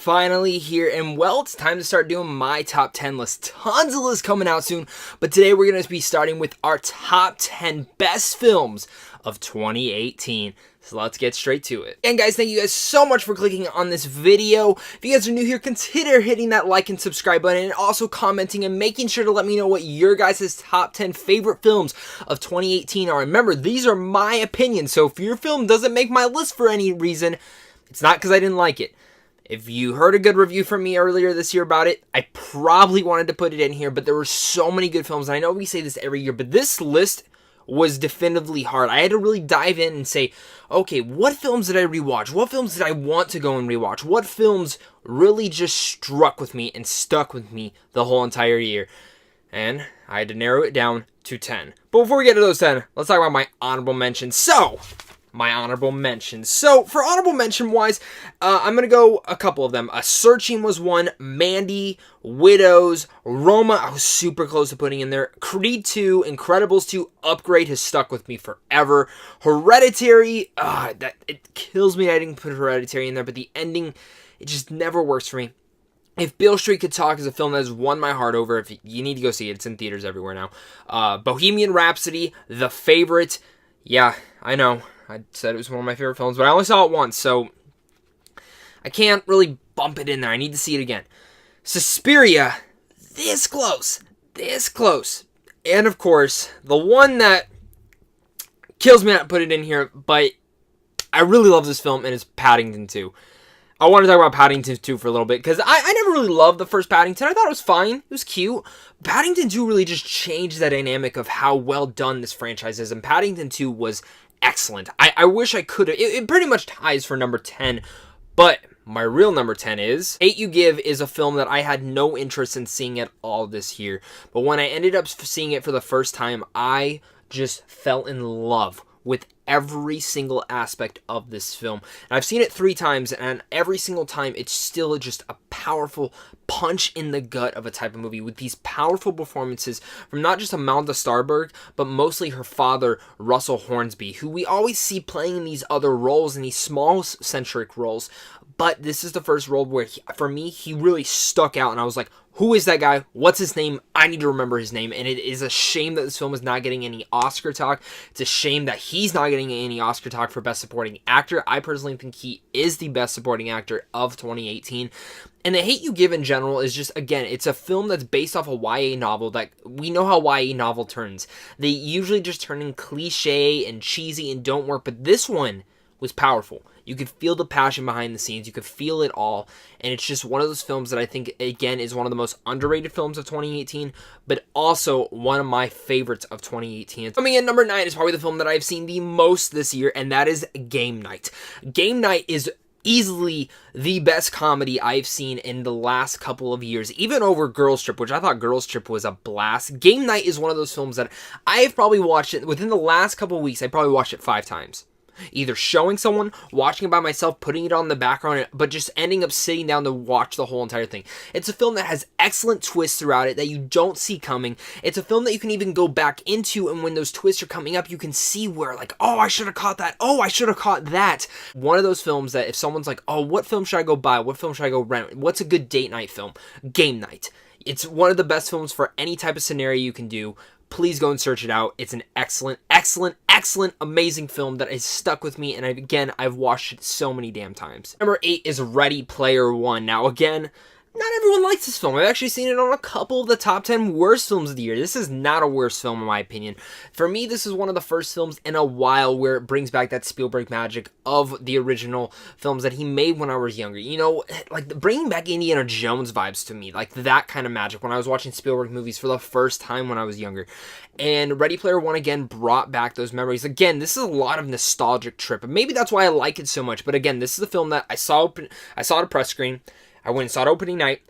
Finally here, and well, it's time to start doing my top 10 list. Tons of lists coming out soon, but today we're going to be starting with our top 10 best films of 2018. So let's get straight to it. And guys, thank you guys so much for clicking on this video. If you guys are new here, consider hitting that like and subscribe button, and also commenting and making sure to let me know what your guys' top 10 favorite films of 2018 are. Remember, these are my opinions, so if your film doesn't make my list for any reason, it's not because I didn't like it. If you heard a good review from me earlier this year about it, I probably wanted to put it in here, but there were so many good films, and I know we say this every year, but this list was definitively hard. I had to really dive in and say, okay, what films did I rewatch? What films did I want to go and rewatch? What films really just struck with me and stuck with me the whole entire year? And I had to narrow it down to 10. But before we get to those 10, let's talk about my honorable mentions. So, for honorable mention wise, I'm going to go a couple of them. Searching was one. Mandy, Widows, Roma, I was super close to putting in there. Creed 2, Incredibles 2, Upgrade has stuck with me forever. Hereditary, it kills me I didn't put Hereditary in there, but the ending, it just never works for me. If Beale Street Could Talk is a film that has won my heart over, if you need to go see it, it's in theaters everywhere now. Bohemian Rhapsody, The Favorite, yeah, I know. I said it was one of my favorite films, but I only saw it once, so I can't really bump it in there. I need to see it again. Suspiria, this close. And of course, the one that kills me not to put it in here, but I really love this film, and it's Paddington 2. I want to talk about Paddington 2 for a little bit, because I never really loved the first Paddington. I thought it was fine. It was cute. Paddington 2 really just changed the dynamic of how well done this franchise is, and Paddington 2 was excellent. I wish I could have. It pretty much ties for number 10, but my real number 10 is Hate U Give is a film that I had no interest in seeing at all this year, but when I ended up seeing it for the first time, I just fell in love with every single aspect of this film. And I've seen it 3 times, and every single time it's still just a powerful punch in the gut of a type of movie with these powerful performances from not just Imelda Starsberg, but mostly her father, Russell Hornsby, who we always see playing in these other roles, in these small centric roles. But this is the first role where, for me, he really stuck out, and I was like, who is that guy? What's his name? I need to remember his name. And it is a shame that this film is not getting any Oscar talk. It's a shame that he's not getting any Oscar talk for Best Supporting Actor. I personally think he is the Best Supporting Actor of 2018. And The Hate U Give in general is just, again, it's a film that's based off a YA novel that we know how YA novel turns. They usually just turn in cliche and cheesy and don't work, but this one was powerful. You could feel the passion behind the scenes. You could feel it all. And it's just one of those films that I think, again, is one of the most underrated films of 2018, but also one of my favorites of 2018. Coming in number 9 is probably the film that I've seen the most this year, and that is Game Night. Game Night is easily the best comedy I've seen in the last couple of years, even over Girls Trip, which I thought Girls Trip was a blast. Game Night is one of those films that I've probably watched it within the last couple of weeks. I probably watched it 5 times. Either showing someone, watching it by myself, putting it on the background, but just ending up sitting down to watch the whole entire thing. It's a film that has excellent twists throughout it that you don't see coming. It's a film that you can even go back into, and when those twists are coming up, you can see where, like, oh, I should have caught that. Oh, I should have caught that. One of those films that if someone's like, oh, what film should I go buy? What film should I go rent? What's a good date night film? Game Night. It's one of the best films for any type of scenario you can do. Please go and search it out. It's an excellent, amazing film that has stuck with me, and I've watched it so many damn times. Number 8 is Ready Player One. Now, again, not everyone likes this film. I've actually seen it on a couple of the top 10 worst films of the year. This is not a worst film in my opinion. For me, this is one of the first films in a while where it brings back that Spielberg magic of the original films that he made when I was younger. You know, like bringing back Indiana Jones vibes to me, like that kind of magic when I was watching Spielberg movies for the first time when I was younger. And Ready Player One, again, brought back those memories. Again, this is a lot of nostalgic trip, and maybe that's why I like it so much. But again, this is a film that I saw at a press screen. I went and saw it opening night,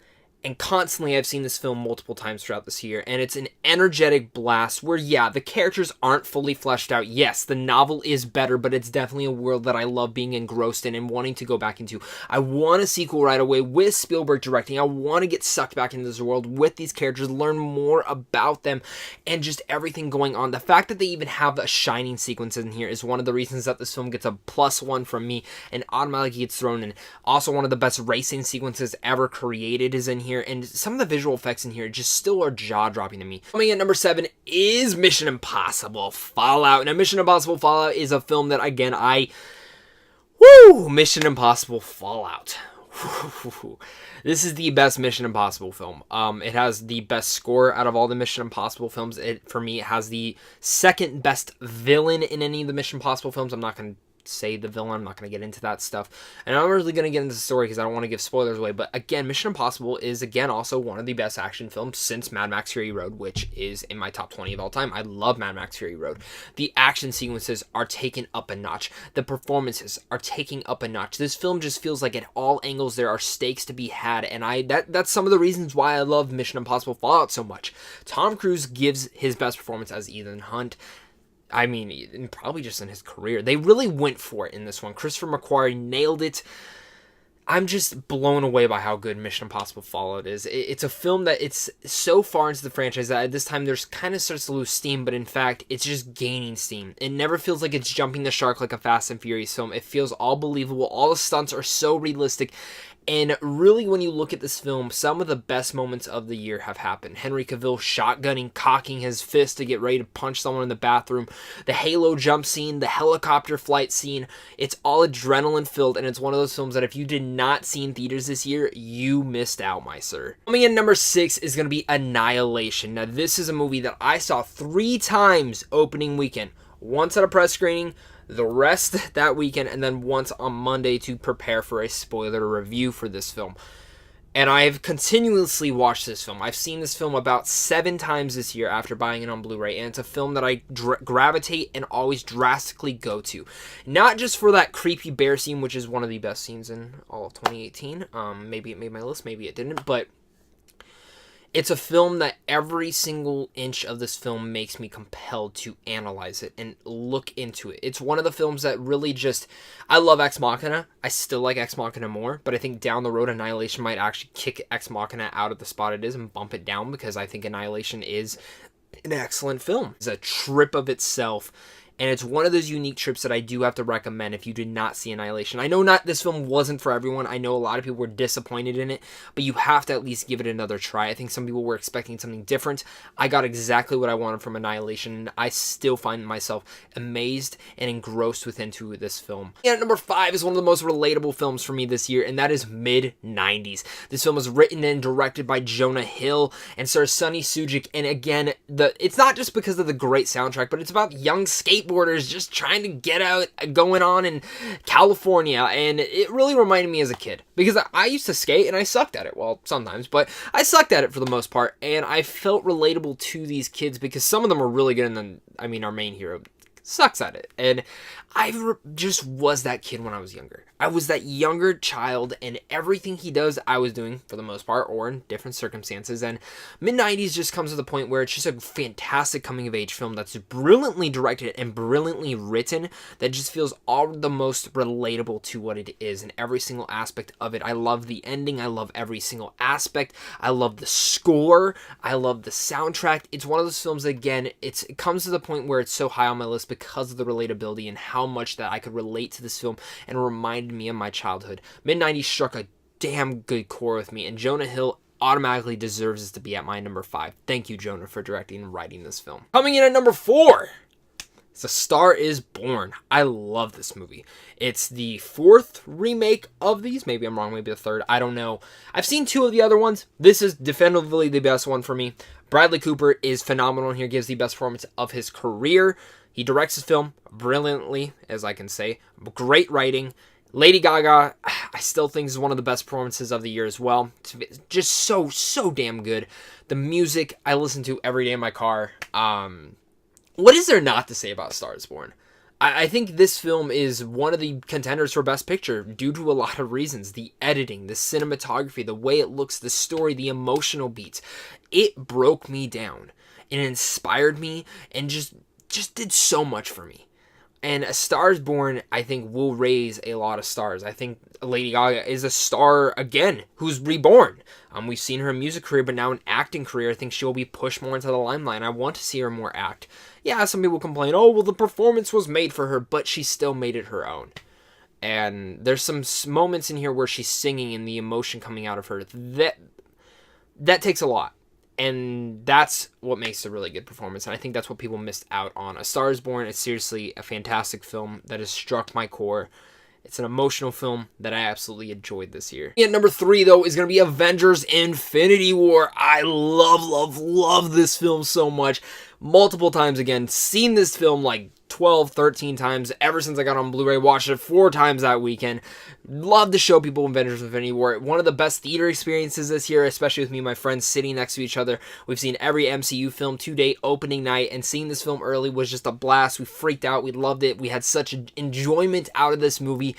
And constantly I've seen this film multiple times throughout this year, and it's an energetic blast where, yeah, the characters aren't fully fleshed out. Yes, the novel is better, but it's definitely a world that I love being engrossed in and wanting to go back into. I want a sequel right away with Spielberg directing. I want to get sucked back into this world with these characters, learn more about them, and just everything going on. The fact that they even have a shining sequence in here is one of the reasons that this film gets a +1 from me and automatically gets thrown in. Also, one of the best racing sequences ever created is in here, and some of the visual effects in here just still are jaw-dropping to me. Coming in at number 7 is Mission Impossible Fallout. Now, Mission Impossible Fallout is a film that, again, Mission Impossible Fallout. This is the best Mission Impossible film. It has the best score out of all the Mission Impossible films. For me, it has the second best villain in any of the Mission Impossible films. I'm not going to say the villain. I'm not going to get into that stuff. And I'm not really going to get into the story because I don't want to give spoilers away. But again, Mission Impossible is, again, also one of the best action films since Mad Max Fury Road, which is in my top 20 of all time. I love Mad Max Fury Road. The action sequences are taken up a notch. The performances are taking up a notch. This film just feels like at all angles there are stakes to be had. And that's some of the reasons why I love Mission Impossible Fallout so much. Tom Cruise gives his best performance as Ethan Hunt. I mean, probably just in his career. They really went for it in this one. Christopher McQuarrie nailed it. I'm just blown away by how good Mission Impossible Fallout is. It's a film that it's so far into the franchise that at this time there's kind of starts to lose steam, but in fact, it's just gaining steam. It never feels like it's jumping the shark like a Fast and Furious film. It feels all believable. All the stunts are so realistic. And really, when you look at this film, some of the best moments of the year have happened. Henry Cavill shotgunning, cocking his fist to get ready to punch someone in the bathroom. The Halo jump scene, the helicopter flight scene. It's all adrenaline filled, and it's one of those films that if you did not see in theaters this year, you missed out, my sir. Coming in number 6 is going to be Annihilation. Now, this is a movie that I saw 3 times opening weekend. Once at a press screening, the rest that weekend, and then once on Monday to prepare for a spoiler review for this film. And I've continuously watched this film. I've seen this film about 7 times this year after buying it on Blu-ray, and it's a film that I gravitate and always drastically go to. Not just for that creepy bear scene, which is one of the best scenes in all of 2018. Maybe it made my list, maybe it didn't, but it's a film that every single inch of this film makes me compelled to analyze it and look into it. It's one of the films that really just... I love Ex Machina. I still like Ex Machina more, but I think down the road Annihilation might actually kick Ex Machina out of the spot it is and bump it down, because I think Annihilation is an excellent film. It's a trip of itself. And it's one of those unique trips that I do have to recommend if you did not see Annihilation. I know this film wasn't for everyone. I know a lot of people were disappointed in it, but you have to at least give it another try. I think some people were expecting something different. I got exactly what I wanted from Annihilation, and I still find myself amazed and engrossed into this film. And number 5 is one of the most relatable films for me this year, and that is Mid-90s. This film was written and directed by Jonah Hill and stars Sonny Sujic, and again, it's not just because of the great soundtrack, but it's about young skateboarders just trying to get out going on in California, and it really reminded me as a kid, because I used to skate and I sucked at it. Well, sometimes, but I sucked at it for the most part, and I felt relatable to these kids because some of them are really good, and then, our main hero sucks at it, and I just was that kid when I was younger. I was that younger child, and everything he does, I was doing for the most part, or in different circumstances. And Mid-90s just comes to the point where it's just a fantastic coming-of-age film that's brilliantly directed and brilliantly written, that just feels all the most relatable to what it is in every single aspect of it. I love the ending. I love every single aspect. I love the score. I love the soundtrack. It's one of those films that, again, it comes to the point where it's so high on my list because of the relatability and how much that I could relate to this film and reminded me of my childhood. Mid-90s struck a damn good chord with me, and Jonah Hill automatically deserves this to be at my number 5. Thank you, Jonah, for directing and writing this film. Coming in at number 4, it's A Star Is Born. I love this movie. It's the 4th remake of these. Maybe I'm wrong, maybe the 3rd. I don't know. I've seen 2 of the other ones. This is definitively the best one for me. Bradley Cooper is phenomenal and here, gives the best performance of his career. He directs his film brilliantly, as I can say. Great writing. Lady Gaga, I still think is one of the best performances of the year as well. It's just so damn good. The music I listen to every day in my car. What is there not to say about A Star Is Born? I think this film is one of the contenders for Best Picture due to a lot of reasons. The editing, the cinematography, the way it looks, the story, the emotional beats. It broke me down. It inspired me and just did so much for me. And A Star is Born, I think, will raise a lot of stars. I think Lady Gaga is a star, again, who's reborn. We've seen her music career, but now an acting career. I think she'll be pushed more into the limelight. I want to see her more act. Yeah, some people complain, oh, well, the performance was made for her, but she still made it her own. And there's some moments in here where she's singing and the emotion coming out of her. That takes a lot. And that's what makes a really good performance. And I think that's what people missed out on. A Star is Born is seriously a fantastic film that has struck my core. It's an emotional film that I absolutely enjoyed this year. And number 3, though, is going to be Avengers Infinity War. I love this film so much. Multiple times again. Seen this film like 12, 13 times ever since I got on Blu-ray. Watched it 4 times that weekend. Love to show people Avengers Infinity War. One of the best theater experiences this year, especially with me and my friends sitting next to each other. We've seen every MCU film to date opening night, and seeing this film early was just a blast. We freaked out. We loved it. We had such enjoyment out of this movie.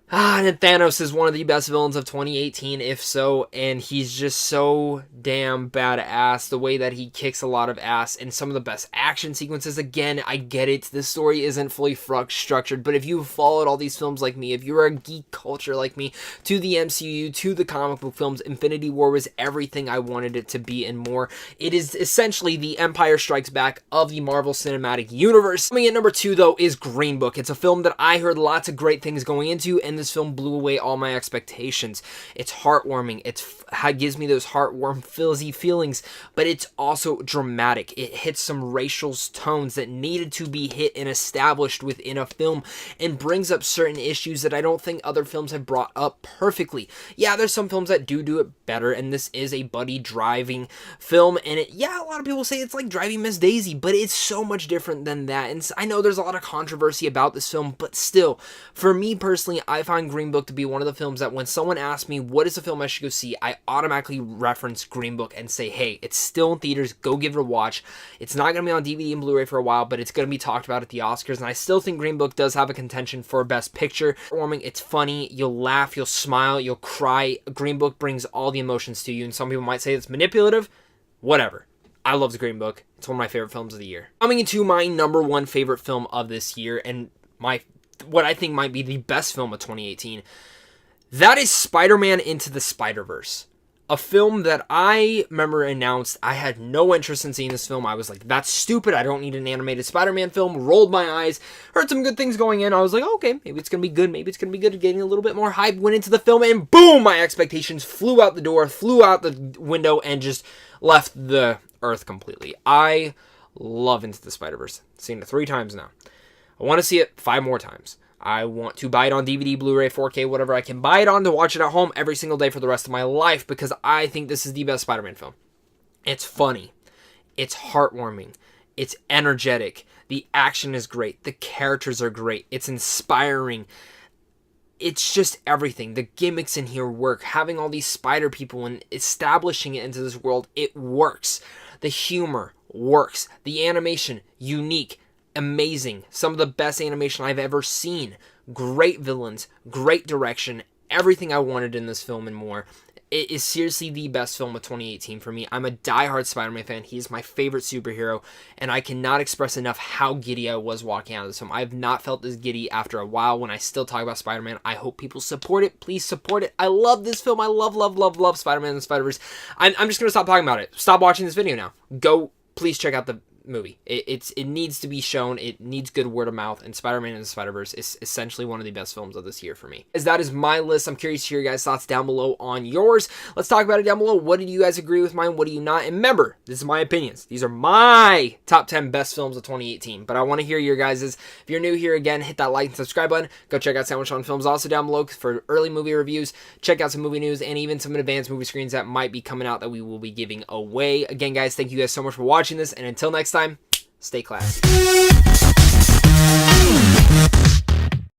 And Thanos is one of the best villains of 2018, if so, and he's just so damn badass. The way that he kicks a lot of ass, and some of the best action sequences. Again, I get it, this story isn't fully structured, but if you've followed all these films like me, if you're a geek culture like me, to the MCU, to the comic book films, Infinity War was everything I wanted it to be and more. It is essentially the Empire Strikes Back of the Marvel Cinematic Universe. Coming in number 2, though, is Green Book. It's a film that I heard lots of great things going into, and this film blew away all my expectations. It's heartwarming. It gives me those heartwarm, fizzy feelings, but it's also dramatic. It hits some racial tones that needed to be hit and established within a film, and brings up certain issues that I don't think other films have brought up perfectly. Yeah, there's some films that do it better, and this is a buddy driving film, and a lot of people say it's like Driving Miss Daisy, but it's so much different than that. And I know there's a lot of controversy about this film, but still, for me personally, I find Green Book to be one of the films that when someone asks me what is a film I should go see, I automatically reference Green Book and say, hey, it's still in theaters, go give it a watch. It's not going to be on DVD and Blu-ray for a while, but it's going to be talked about at the Oscars, and I still think Green Book does have a contention for Best Picture. It's funny, you'll laugh, you'll smile, you'll cry. Green Book brings all the emotions to you, and some people might say it's manipulative. Whatever. I love the Green Book. It's one of my favorite films of the year. Coming into my number 1 favorite film of this year, and what I think might be the best film of 2018, that is Spider-Man Into the Spider-Verse. A film that I remember announced. I had no interest in seeing this film. I was like, that's stupid. I don't need an animated Spider-Man film. Rolled my eyes. Heard some good things going in. I was like, okay, maybe it's going to be good. Maybe it's going to be good. Getting a little bit more hype. Went into the film, and boom, my expectations flew out the door, flew out the window, and just left the earth completely. I love Into the Spider-Verse. Seen it 3 times now. I want to see it 5 more times. I want to buy it on DVD, Blu-ray, 4K, whatever I can buy it on to watch it at home every single day for the rest of my life, because I think this is the best Spider-Man film. It's funny. It's heartwarming. It's energetic. The action is great. The characters are great. It's inspiring. It's just everything. The gimmicks in here work. Having all these spider people and establishing it into this world, it works. The humor works. The animation, unique. Amazing. Some of the best animation I've ever seen. Great villains, great direction, everything I wanted in this film and more. It is seriously the best film of 2018 for me. I'm a diehard Spider-Man fan. He's my favorite superhero, and I cannot express enough how giddy I was walking out of this film. I have not felt this giddy after a while when I still talk about Spider-Man. I hope people support it. Please support it. I love this film. I love Spider-Man and the Spider-Verse. I'm just going to stop talking about it. Stop watching this video now. Go, please check out the movie. It needs to be shown. It needs good word of mouth, and Spider-Man and the Spider-Verse is essentially one of the best films of this year for me. As that is my list. I'm curious to hear your guys' thoughts down below on yours. Let's talk about it down below. What did you guys agree with mine? What do you not? And remember, this is my opinions. These are my top 10 best films of 2018, but I want to hear your guys's. If you're new here, again, hit that like and subscribe button. Go check out Sandwich on Films also down below for early movie reviews. Check out some movie news and even some advanced movie screens that might be coming out that we will be giving away. Again, guys, thank you guys so much for watching this, and until next time, stay classy.